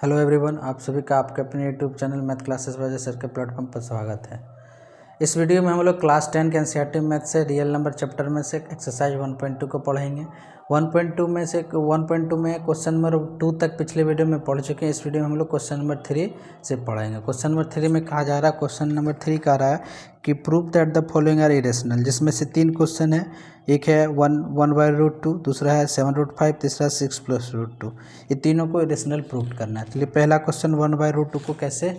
Hello everyone, आप सभी का आपके अपने यूट्यूब चैनल मैथ क्लासेस वजह सर के प्लेटफॉर्म पर स्वागत है। इस वीडियो में हम लोग क्लास 10 के एनसीईआरटी मैथ से रियल नंबर चैप्टर में से एक्सरसाइज 1.2 को पढ़ेंगे। 1.2 में से 1.2 में क्वेश्चन नंबर 2 तक पिछले वीडियो में पढ़ चुके हैं। इस वीडियो में हम लोग क्वेश्चन नंबर 3 से पढ़ेंगे। क्वेश्चन नंबर 3 में कहा जा रहा है, क्वेश्चन नंबर 3 कह रहा है कि prove that the following are irrational, जिसमें से 3 क्वेश्चन है। एक है 1/√2, दूसरा है 7√5, तीसरा 6+√2। ये तीनों को इरेशनल प्रूव करना है। चलिए पहला क्वेश्चन 1/√2 को कैसे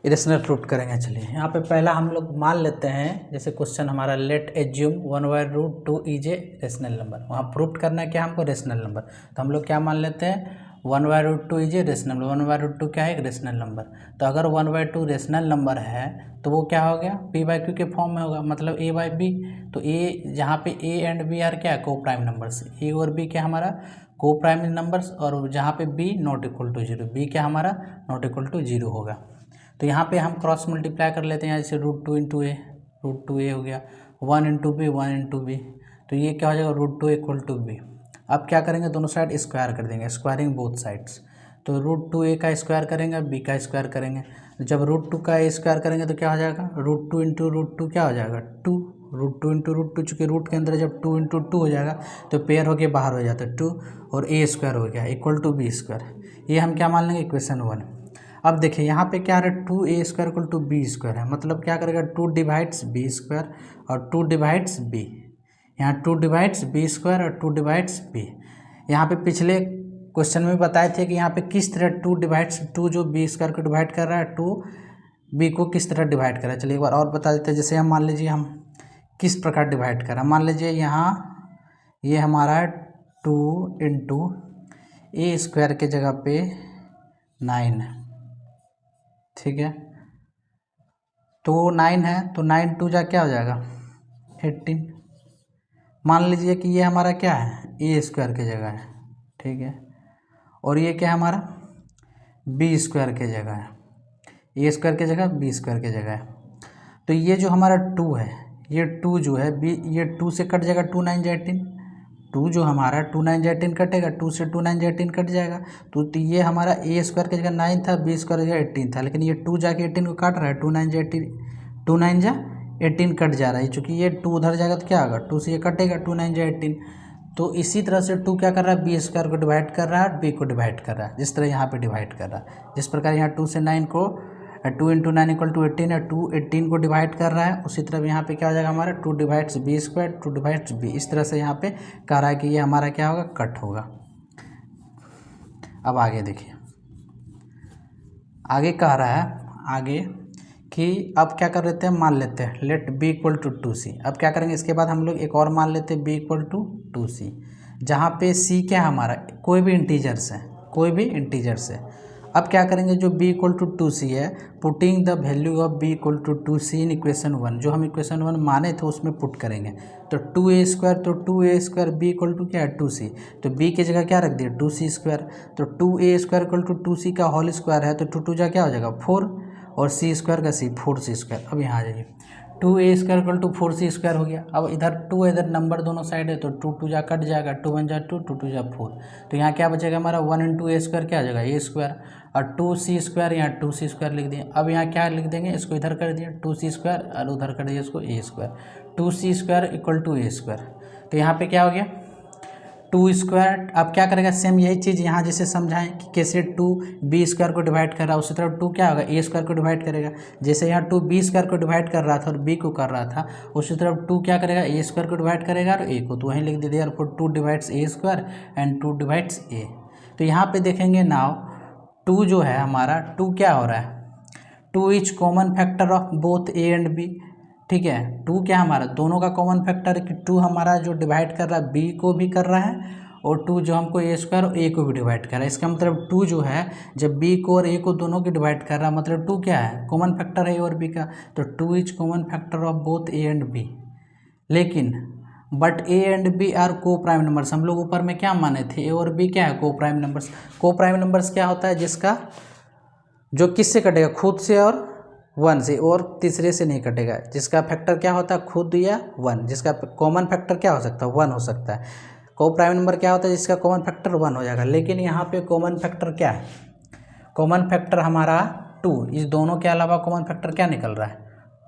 इरेशनल प्रूव करेंगे। चलिए यहाँ पे पहला हम लोग मान लेते हैं, जैसे क्वेश्चन हमारा late assume 1/√2 is a rational number. वहाँ प्रूव करना है क्या हमको, रेशनल नंबर। तो हम लोग क्या मान लेते हैं, 1/√2 इज ए रेशनल नंबर। 1/√2 क्या है, एक रेशनल नंबर। तो अगर 1/2 रेशनल नंबर है तो वो क्या हो गया, p/q के फॉर्म में होगा, मतलब a/b। तो a जहाँ पे a एंड b आर क्या है, को प्राइम नंबर्स। a और b क्या हमारा को प्राइम नंबर्स, और जहाँ पे b not equal to 0, b क्या हमारा नॉट इक्वल टू 0 होगा। तो यहाँ पे हम क्रॉस मल्टीप्लाई कर लेते हैं, जैसे √2 इंटू ए, √2a हो गया, 1 इंटू बी, 1 इंटू बी। तो ये क्या हो जाएगा, √2 इक्वल टू बी। अब क्या करेंगे, दोनों साइड स्क्वायर कर देंगे, स्क्वायरिंग बोथ साइड्स। तो √2a का स्क्वायर करेंगे, b का स्क्वायर करेंगे। जब √2 का स्क्वायर करेंगे तो क्या हो जाएगा, √2 इंटू √2 क्या हो जाएगा, 2। √2 इंटू √2, चूँकि रूट के अंदर जब 2 इंटू 2 हो जाएगा तो पेयर होके बाहर हो जाता है 2, और a स्क्वायर हो गया इक्वल टू b स्क्वायर। ये हम क्या मान लेंगे, इक्वेशन 1। अब देखिए यहाँ पे क्या है, 2a square equal to b square है, मतलब क्या करेगा, 2 डिवाइड्स b स्क्वायर और 2 डिवाइड्स b। यहाँ 2 डिवाइड्स b स्क्वायर और 2 डिवाइड्स b। यहाँ पे पिछले क्वेश्चन में बताए थे कि यहाँ पे किस तरह 2 डिवाइड्स 2 जो b स्क्वायर को डिवाइड कर रहा है, 2 b को किस तरह डिवाइड कर रहा है। चलिए एक बार और बता देते हैं। जैसे हम मान लीजिए हम किस प्रकार डिवाइड कर रहे हैं, मान लीजिए यहाँ ये हमारा 2 इंटू ए स्क्वायर के जगह पे 9 है, ठीक है। तो 9 है, तो 9 2 जा क्या हो जाएगा, 18। मान लीजिए कि ये हमारा क्या है, ए स्क्वायर की जगह है, ठीक है। और ये क्या है हमारा, बी स्क्वायर की जगह है, ए स्क्वायर की जगह बी स्क्वायर की जगह है। तो ये जो हमारा 2 है, ये 2 जो है बी, ये 2 से कट जाएगा, 2 9 18। 2 जो हमारा 2 9 18 कटेगा, 2 से 2 9 18 कट जाएगा। तो ये हमारा ए स्क्वायर की जगह 9 था, बी स्क्वायर की जगह 18 था, लेकिन ये 2 जाके 18 को काट रहा है, 2 9 जा 18 कट जा रहा है। चूँकि ये 2 उधर जाएगा तो क्या होगा, 2 से ये कटेगा, 2 9 जा 18। तो इसी तरह से 2 क्या कर रहा है, बी स्क्वायर को डिवाइड कर रहा है, बी को डिवाइड कर रहा है, जिस तरह यहाँ पे डिवाइड कर रहा है। जिस प्रकार यहाँ 2 से 9 को 2 इंटू 9 इक्वल टू 18 है, 2 18 को डिवाइड कर रहा है, उसी तरह यहाँ पे क्या हो जाएगा हमारा 2 divides b square, 2 divides b. इस तरह से यहाँ पे कह रहा है कि ये हमारा क्या होगा, कट होगा। अब आगे देखिए, आगे कह रहा है आगे कि अब क्या कर लेते हैं, मान लेते हैं late b equal to 2c। अब क्या करेंगे, इसके बाद हम लोग एक और मान लेते हैं b इक्वल टू 2c, जहाँ पे c क्या है हमारा, कोई भी इंटीजर्स है, कोई भी इंटीजर्स है। अब क्या करेंगे, जो b इक्वल टू 2c है, putting the value of b equal to 2c in equation 1, जो हम इक्वेशन 1 माने थे उसमें पुट करेंगे। तो 2a स्क्वायर, तो 2a square b equal to क्या है, 2c। तो b की जगह क्या रख दिया, 2c स्क्वायर। तो 2a square equal to 2c का होल स्क्वायर है, तो 2 2 जा क्या हो जाएगा, 4, और सी स्क्वायर का सी, 4c स्क्वायर। अब यहाँ आ जाइए, 2a square equal to 4c square हो गया। अब इधर 2 है, इधर नंबर दोनों साइड है, तो 2 2 जा कट जाएगा, 2 1 जा 2, 2 2 जा 4। तो यहाँ क्या बचेगा हमारा, 1 इंटू ए स्क्वायर क्या आ जाएगा, ए स्क्वायर, और 2c स्क्वायर, यहाँ 2c स्क्वायर लिख दिए। अब यहाँ क्या लिख देंगे, इसको इधर कर दिया 2c स्क्वायर, और उधर कर दिया इसको a square. 2c square equal to a square. तो यहाँ पे क्या हो गया, 2 स्क्वायर। अब क्या करेगा, सेम यही चीज़ यहाँ जैसे समझाएं कि कैसे 2 बी स्क्वायर को डिवाइड कर रहा है, उसी तरह 2 क्या होगा, ए स्क्वायर को डिवाइड करेगा। जैसे यहाँ 2 बी स्क्वायर को डिवाइड कर रहा था और बी को कर रहा था, उसी तरह 2 क्या करेगा, ए स्क्वायर को डिवाइड करेगा और ए को। तो वहीं लिख दीजिए, और 2 divides a square and 2 divides a. तो यहाँ पे देखेंगे नाउ 2 जो है हमारा, 2 क्या हो रहा है, 2 is common factor of both a and b, ठीक है। 2 क्या हमारा दोनों का कॉमन फैक्टर है कि 2 हमारा जो डिवाइड कर रहा है बी को भी कर रहा है, और 2 जो हमको ए स्क्वायर और ए को भी डिवाइड कर रहा है। इसका मतलब 2 जो है जब बी को और ए को दोनों की डिवाइड कर रहा है, मतलब 2 क्या है, कॉमन फैक्टर है ए और बी का। तो 2 is common factor of both a and b. लेकिन but a and b are को प्राइम नंबर्स। हम लोग ऊपर में क्या माने थे, ए और बी क्या है, को प्राइम नंबर्स। को प्राइम नंबर्स क्या होता है, जिसका जो किससे कटेगा, खुद से और 1 से, और तीसरे से नहीं कटेगा। जिसका फैक्टर क्या होता है, खुद या 1। जिसका कॉमन फैक्टर क्या हो सकता है, 1 हो सकता है। को प्राइम नंबर क्या होता है जिसका कॉमन फैक्टर 1 हो जाएगा, लेकिन यहाँ पे कॉमन फैक्टर क्या है, कॉमन फैक्टर हमारा 2, इस दोनों के अलावा कॉमन फैक्टर क्या निकल रहा है,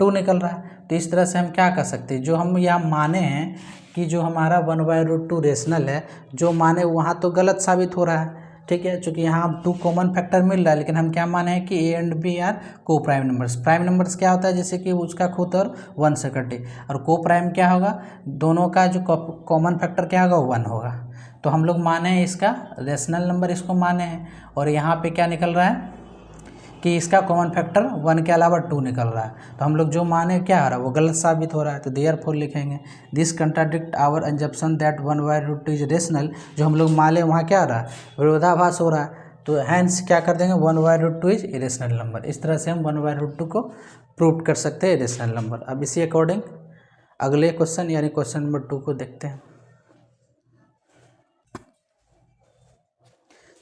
2 निकल रहा है। तो इस तरह से हम क्या कर सकते हैं, जो हम यहाँ माने हैं कि जो हमारा 1/√2 रेशनल है, जो माने वहाँ तो गलत साबित हो रहा है, ठीक है, चूँकि यहाँ 2 कॉमन फैक्टर मिल रहा है, लेकिन हम क्या माने हैं कि ए एंड बी आर को प्राइम नंबर्स। प्राइम नंबर्स क्या होता है, जैसे कि उसका खुद और 1 से कटे, और को प्राइम क्या होगा, दोनों का जो कॉमन फैक्टर क्या होगा, 1 होगा। तो हम लोग माने हैं इसका रेशनल नंबर, इसको माने हैं, और यहाँ पे क्या निकल रहा है कि इसका कॉमन फैक्टर 1 के अलावा 2 निकल रहा है। तो हम लोग जो माने क्या हो रहा है वो गलत साबित हो रहा है, तो देयरफॉर लिखेंगे this contradict our assumption that 1/√2 is rational. जो हम लोग माने वहाँ क्या हो रहा है, विरोधाभास हो रहा है, तो हैंस क्या कर देंगे 1/√2 इज इरेशनल नंबर। इस तरह से हम 1/√2 को प्रूव कर सकते हैं इरेशनल नंबर। अब इसी अकॉर्डिंग अगले क्वेश्चन यानी क्वेश्चन नंबर 2 को देखते हैं।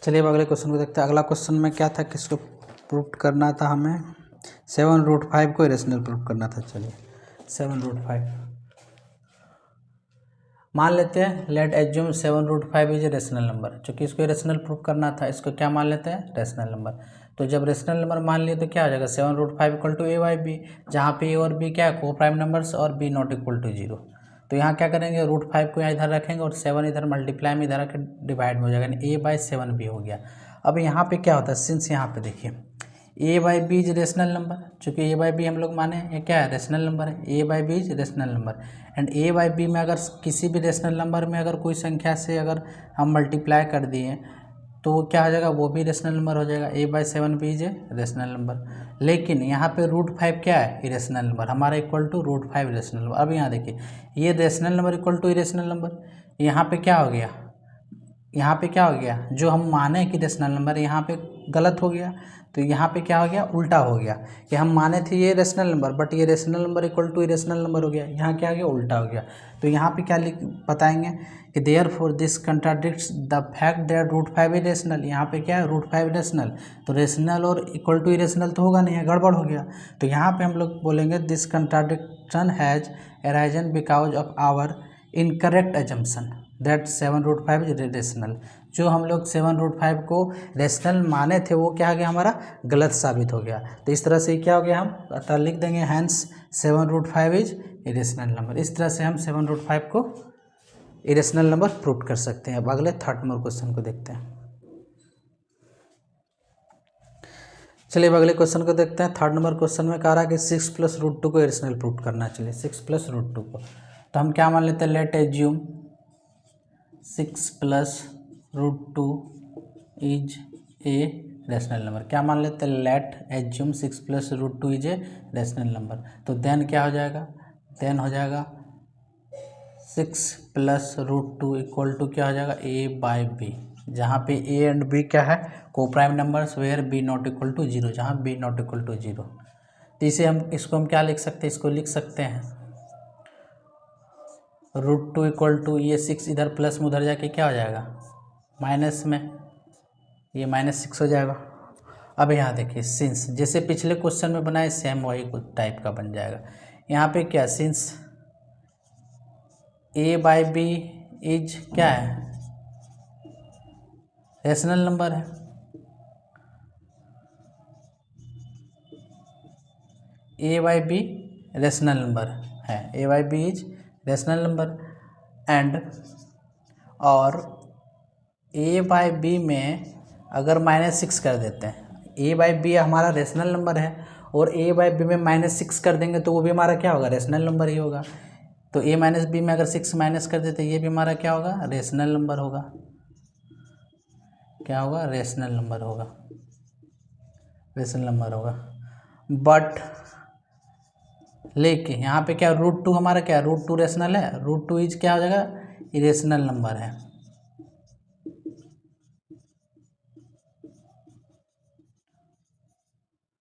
चलिए अब अगले क्वेश्चन को देखते हैं। अगला क्वेश्चन में क्या था, किसको प्रूव करना था, हमें 7√5 को इरेशनल प्रूव करना था। चलिए 7√5 मान लेते हैं, late assume 7√5 is a rational number. चूँकि इसको रेशनल प्रूव करना था, इसको क्या मान लेते हैं, रेशनल नंबर। तो जब रेशनल नंबर मान लिए तो क्या हो जाएगा 7√5 इक्वल टू a/b, जहाँ पे ए और बी क्या है, को प्राइम नंबर्स, और बी नॉट इक्वल टू 0। तो यहाँ क्या करेंगे, √5 को यहाँ इधर रखेंगे और 7 इधर मल्टीप्लाई में इधर आकर डिवाइड में हो जाएगा, यानी a/7 भी हो गया। अब यहाँ पे क्या होता है, सिंस यहाँ पे देखिए a/b इज रेशनल नंबर, चूँकि a/b हम लोग माने ये क्या है, रेशनल नंबर है, a/b is rational number, and a/b में अगर किसी भी रेशनल नंबर में अगर कोई संख्या से अगर हम मल्टीप्लाई कर दिए तो वो क्या हो जाएगा, वो भी रेशनल नंबर हो जाएगा, a/7 भी इज ए रेशनल नंबर। लेकिन यहाँ पे √5 क्या है, इरेशनल नंबर, हमारा इक्वल टू √5 रेशनल नंबर। अब यहाँ देखिए ये rational number equal to irrational number, यहाँ पे क्या हो गया, यहाँ पे क्या हो गया, जो हम माने कि रेशनल नंबर यहाँ पे गलत हो गया, तो यहाँ पे क्या हो गया, उल्टा हो गया, कि हम माने थे ये रेशनल नंबर, बट ये rational number equal to irrational number हो गया, यहाँ क्या हो गया, उल्टा हो गया। तो यहाँ पे क्या लिख बताएंगे कि therefore this contradicts the fact that √5 is rational. यहाँ पे क्या है, √5 रेशनल, तो रेशनल और इक्वल टू इरेशनल तो होगा नहीं है, गड़बड़ हो गया। तो यहाँ पे हम लोग बोलेंगे this contradiction has arisen because of our incorrect assumption that 7√5 is rational. जो हम लोग 7√5 को रेशनल माने थे वो क्या हो गया, हमारा गलत साबित हो गया। तो इस तरह से क्या हो गया, हम अतः लिख देंगे हैंस 7√5 इज इरेशनल नंबर। इस तरह से हम 7√5 को इरेशनल नंबर प्रूव कर सकते हैं। अब अगले 3rd नंबर क्वेश्चन को देखते हैं। चलिए अब अगले क्वेश्चन को देखते हैं। 3rd नंबर क्वेश्चन में कह रहा है कि 6 + √2 को इरेशनल प्रूव करना है। चलिए 6 + √2 को तो हम क्या मान लेते हैं, late assume 6 + √2 is a rational number. क्या मान लेते हैं, late assume 6 + √2 is a rational number. तो देन क्या हो जाएगा, देन हो जाएगा 6 + √2 इक्वल टू क्या हो जाएगा, a/b, जहाँ पे a एंड b क्या है, co prime numbers, where b not equal to 0, जहाँ b नॉट इक्वल टू 0। तो इसे हम क्या लिख सकते हैं, इसको लिख सकते हैं √2 इक्वल टू ये 6 इधर प्लस में उधर जाके क्या हो जाएगा, माइनस में, ये -6 हो जाएगा। अब यहाँ देखिए सिंस जैसे पिछले क्वेश्चन में बनाए सेम वही टाइप का बन जाएगा। यहाँ पे क्या, सिंस a/b इज क्या है, रेशनल नंबर है, a/b रेशनल नंबर है, a/b is rational number and, और a/b में अगर -6 कर देते हैं, a/b हमारा रेशनल नंबर है और a/b में -6 कर देंगे तो वो भी हमारा क्या होगा, रेशनल नंबर ही होगा। तो a - b में अगर 6 माइनस कर देते ये भी हमारा क्या होगा, रेशनल नंबर होगा। क्या होगा, रेशनल नंबर होगा, रेशनल नंबर होगा। बट लेकिन यहाँ पे क्या, √2 हमारा क्या, √2 रेशनल है, √2 इज क्या हो जाएगा, इरेशनल नंबर है।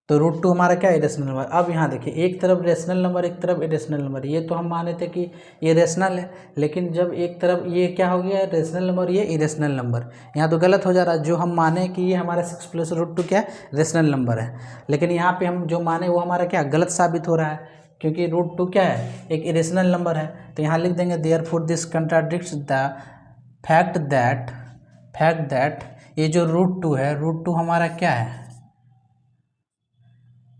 तो √2 हमारा क्या, इरेशनल नंबर। अब यहाँ देखिए एक तरफ रेशनल नंबर एक तरफ इरेशनल नंबर, ये तो हम माने थे कि ये रेशनल है, लेकिन जब एक तरफ ये क्या हो गया, रेशनल नंबर, ये इरेशनल नंबर, यहाँ तो गलत हो जा रहा है। जो हम माने कि ये हमारा 6 + √2 क्या है, रेशनल नंबर है, लेकिन यहाँ पे हम जो माने वो हमारा क्या, गलत साबित हो रहा है, क्योंकि √2 क्या है, एक इरेशनल नंबर है। तो यहाँ लिख देंगे therefore this contradicts the fact that ये जो √2 है, √2 हमारा क्या है,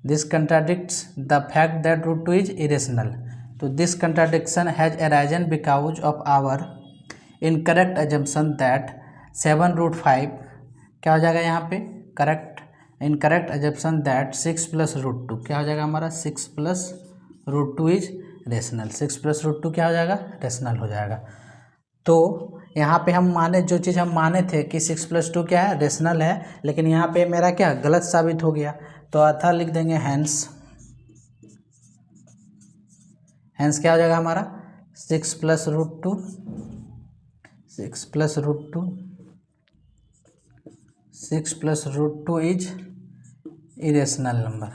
this contradicts the fact that √2 is irrational. तो this contradiction has arisen because of our incorrect assumption that 7√5 क्या हो जाएगा यहाँ पे, इनकरेक्ट अजम्पशन दैट 6 + √2 क्या हो जाएगा हमारा, 6 + √2 इज रेशनल। 6 + √2 क्या हो जाएगा, रेशनल हो जाएगा। तो यहाँ पे हम माने, जो चीज़ हम माने थे कि 6 + 2 क्या है, रेशनल है, लेकिन यहाँ पे मेरा क्या गलत साबित हो गया। तो अतः लिख देंगे हैंस क्या हो जाएगा हमारा, 6 + √2 is irrational number.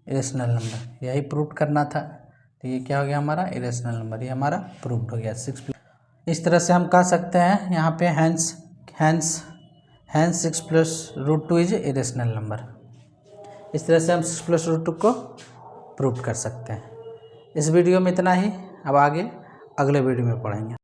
Irrational number यही प्रूव करना था। तो ये क्या हो गया हमारा, इरेशनल नंबर, ये हमारा प्रूव्ड हो गया 6। इस तरह से हम कह सकते हैं यहाँ पे हैंस 6 + √2 इज इरेशनल नंबर। इस तरह से हम 6 + √2 को प्रूव कर सकते हैं। इस वीडियो में इतना ही, अब आगे अगले वीडियो में पढ़ेंगे।